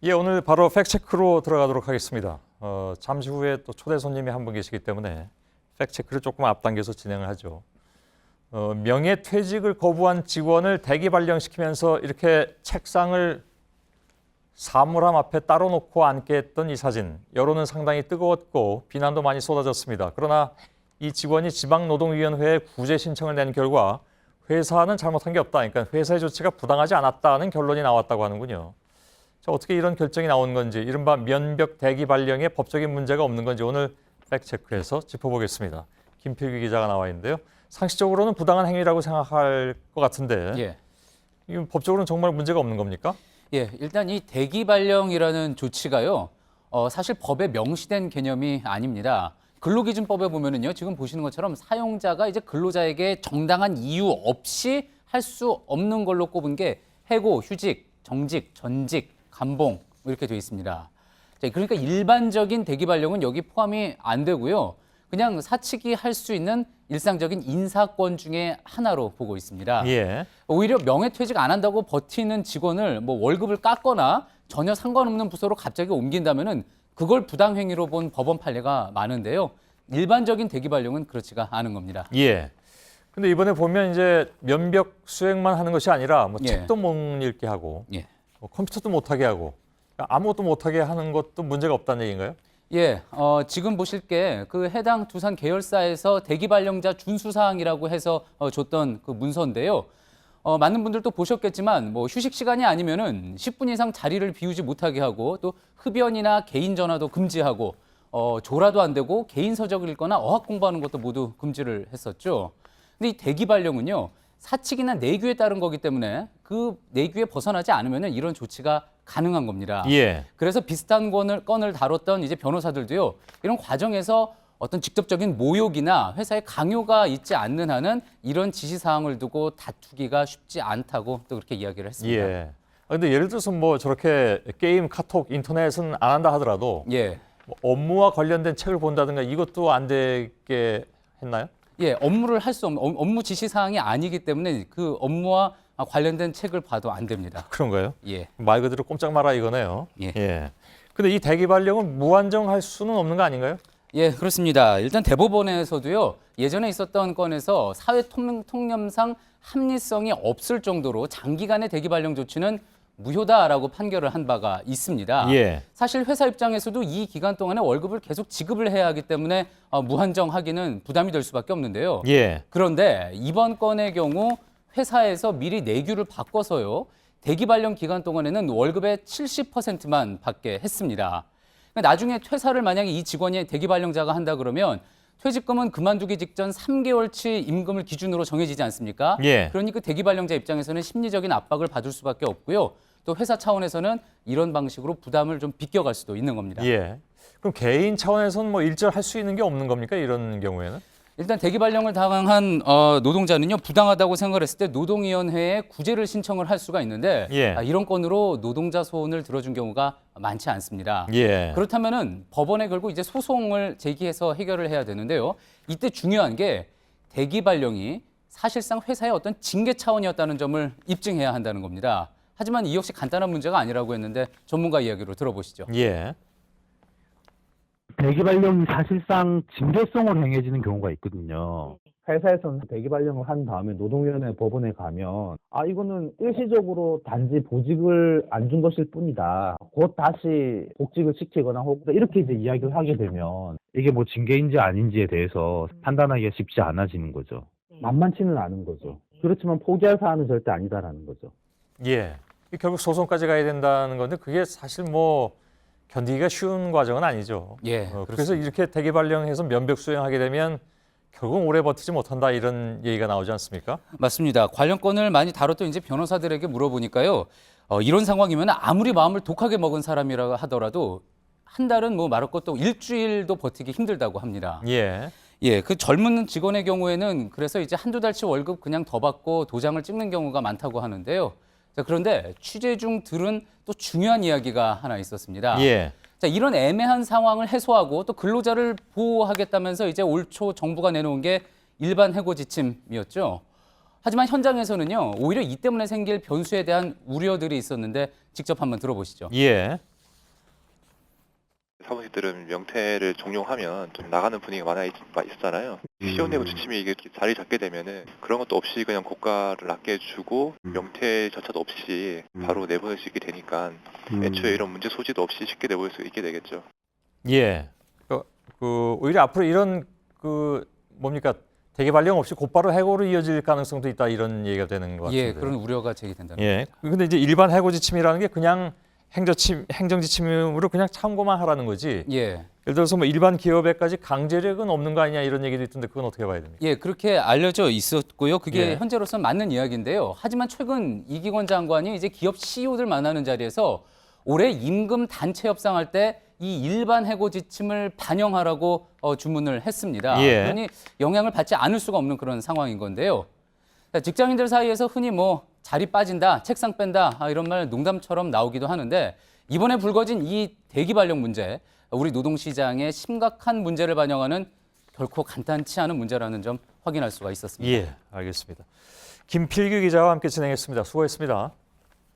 예, 오늘 바로 팩트체크로 들어가도록 하겠습니다. 잠시 후에 또 초대 손님이 한 분 계시기 때문에 팩트체크를 조금 앞당겨서 진행을 하죠. 명예퇴직을 거부한 직원을 대기 발령시키면서 이렇게 책상을 사물함 앞에 따로 놓고 앉게 했던 이 사진. 여론은 상당히 뜨거웠고 비난도 많이 쏟아졌습니다. 그러나 이 직원이 지방노동위원회에 구제 신청을 낸 결과 회사는 잘못한 게 없다. 그러니까 회사의 조치가 부당하지 않았다는 결론이 나왔다고 하는군요. 자, 어떻게 이런 결정이 나온 건지, 이른바 면벽 대기 발령에 법적인 문제가 없는 건지 오늘 팩트체크에서 짚어보겠습니다. 김필기 기자가 나와 있는데요. 상식적으로는 부당한 행위라고 생각할 것 같은데 예. 이 법적으로는 정말 문제가 없는 겁니까? 예, 일단 이 대기 발령이라는 조치가요, 사실 법에 명시된 개념이 아닙니다. 근로기준법에 보면은요, 지금 보시는 것처럼 사용자가 이제 근로자에게 정당한 이유 없이 할 수 없는 걸로 꼽은 게 해고, 휴직, 정직, 전직, 감봉 이렇게 되어 있습니다. 자, 그러니까 일반적인 대기 발령은 여기 포함이 안 되고요. 그냥 사측이 할 수 있는 일상적인 인사권 중에 하나로 보고 있습니다. 예. 오히려 명예퇴직 안 한다고 버티는 직원을 뭐 월급을 깎거나 전혀 상관없는 부서로 갑자기 옮긴다면은 그걸 부당행위로 본 법원 판례가 많은데요. 일반적인 대기 발령은 그렇지가 않은 겁니다. 예. 근데 이번에 보면 이제 면벽 수행만 하는 것이 아니라 뭐 예. 책도 못 읽게 하고 예. 뭐 컴퓨터도 못하게 하고 아무것도 못하게 하는 것도 문제가 없다는 얘기인가요? 예, 지금 보실 게 그 해당 두산 계열사에서 대기 발령자 준수 사항이라고 해서 줬던 그 문서인데요. 많은 분들도 보셨겠지만 뭐 휴식 시간이 아니면은 10분 이상 자리를 비우지 못하게 하고 또 흡연이나 개인 전화도 금지하고 조라도 안 되고 개인 서적을 읽거나 어학 공부하는 것도 모두 금지를 했었죠. 근데 이 대기 발령은요. 사칙이나 내규에 따른 거기 때문에 그 내규에 벗어나지 않으면은 이런 조치가 가능한 겁니다. 예. 그래서 비슷한 건을 다뤘던 이제 변호사들도요. 이런 과정에서 어떤 직접적인 모욕이나 회사의 강요가 있지 않는 한은 이런 지시사항을 두고 다투기가 쉽지 않다고 또 그렇게 이야기를 했습니다. 예. 근데 예를 들어서 뭐 저렇게 게임, 카톡, 인터넷은 안 한다 하더라도 예. 뭐 업무와 관련된 책을 본다든가 이것도 안 되게 했나요? 예, 업무를 할 수 없는 업무 지시사항이 아니기 때문에 그 업무와 관련된 책을 봐도 안 됩니다. 그런가요? 예. 말 그대로 꼼짝 마라 이거네요. 예. 예. 근데 이 대기 발령은 무한정할 수는 없는 거 아닌가요? 예, 그렇습니다. 일단 대법원에서도요, 예전에 있었던 건에서 사회 통념상 합리성이 없을 정도로 장기간의 대기 발령 조치는 무효다라고 판결을 한 바가 있습니다. 예. 사실 회사 입장에서도 이 기간 동안에 월급을 계속 지급을 해야 하기 때문에 무한정하기는 부담이 될 수밖에 없는데요. 예. 그런데 이번 건의 경우 회사에서 미리 내규를 바꿔서요. 대기 발령 기간 동안에는 월급의 70%만 받게 했습니다. 그러니까 나중에 퇴사를 만약에 이 직원이 대기 발령자가 한다 그러면 퇴직금은 그만두기 직전 3개월치 임금을 기준으로 정해지지 않습니까? 예. 그러니 그 대기 발령자 입장에서는 심리적인 압박을 받을 수밖에 없고요. 또 회사 차원에서는 이런 방식으로 부담을 좀 비껴갈 수도 있는 겁니다. 예. 그럼 개인 차원에서는 뭐 일절 할 수 있는 게 없는 겁니까? 이런 경우에는? 일단 대기 발령을 당한 노동자는요 부당하다고 생각을 했을 때 노동위원회에 구제를 신청을 할 수가 있는데 예. 이런 건으로 노동자 소원을 들어준 경우가 많지 않습니다. 예. 그렇다면은 법원에 걸고 이제 소송을 제기해서 해결을 해야 되는데요. 이때 중요한 게 대기 발령이 사실상 회사의 어떤 징계 차원이었다는 점을 입증해야 한다는 겁니다. 하지만 이 역시 간단한 문제가 아니라고 했는데 전문가 이야기로 들어보시죠. 예. 대기 발령이 사실상 징계성으로 행해지는 경우가 있거든요. 회사에서는 대기 발령을 한 다음에 노동위원회 법원에 가면 이거는 일시적으로 단지 보직을 안 준 것일 뿐이다. 곧 다시 복직을 시키거나 혹은 이렇게 이제 이야기를 하게 되면 이게 뭐 징계인지 아닌지에 대해서 판단하기가 쉽지 않아지는 거죠. 만만치는 않은 거죠. 그렇지만 포기할 사안은 절대 아니다라는 거죠. 예. 결국 소송까지 가야 된다는 건데 그게 사실 뭐 견디기가 쉬운 과정은 아니죠. 예, 그래서 그렇습니다. 이렇게 대기 발령해서 면벽 수행하게 되면 결국은 오래 버티지 못한다 이런 얘기가 나오지 않습니까? 맞습니다. 관련 건을 많이 다뤘던 이제 변호사들에게 물어보니까요. 이런 상황이면 아무리 마음을 독하게 먹은 사람이라 하더라도 한 달은 뭐 말할 것도 일주일도 버티기 힘들다고 합니다. 예. 예, 그 젊은 직원의 경우에는 그래서 이제 한두 달치 월급 그냥 더 받고 도장을 찍는 경우가 많다고 하는데요. 자, 그런데 취재 중 들은 또 중요한 이야기가 하나 있었습니다. 예. 자, 이런 애매한 상황을 해소하고 또 근로자를 보호하겠다면서 이제 올 초 정부가 내놓은 게 일반 해고 지침이었죠. 하지만 현장에서는요, 오히려 이 때문에 생길 변수에 대한 우려들이 있었는데 직접 한번 들어보시죠. 예. 사무직들은 명퇴를 종용하면 좀 나가는 분위기가 많아 있잖아요. 시험 내부 지침이 이게 자리 잡게 되면은 그런 것도 없이 그냥 고가를 낮게 주고 명퇴조차도 없이 바로 내보낼 수 있게 되니까 애초에 이런 문제 소지도 없이 쉽게 내보낼 수 있게 되겠죠. 예. 오히려 앞으로 이런 뭡니까 대기 발령 없이 곧바로 해고로 이어질 가능성도 있다 이런 얘기가 되는 것 같은데. 예, 그런 우려가 제기된다는 예. 근데 이제 일반 해고 지침이라는 게 그냥 행정 지침으로 그냥 참고만 하라는 거지. 예. 예를 들어서 뭐 일반 기업에까지 강제력은 없는 거 아니냐 이런 얘기도 있던데 그건 어떻게 봐야 됩니까? 예, 그렇게 알려져 있었고요. 그게 예. 현재로서는 맞는 이야기인데요. 하지만 최근 이기권 장관이 이제 기업 CEO들 만나는 자리에서 올해 임금 단체 협상할 때 이 일반 해고 지침을 반영하라고 주문을 했습니다. 예. 그러니 영향을 받지 않을 수가 없는 그런 상황인 건데요. 직장인들 사이에서 흔히 뭐 자리 빠진다, 책상 뺀다 이런 말 농담처럼 나오기도 하는데 이번에 불거진 이 대기 발령 문제, 우리 노동시장의 심각한 문제를 반영하는 결코 간단치 않은 문제라는 점 확인할 수가 있었습니다. 예, 알겠습니다. 김필규 기자와 함께 진행했습니다. 수고했습니다.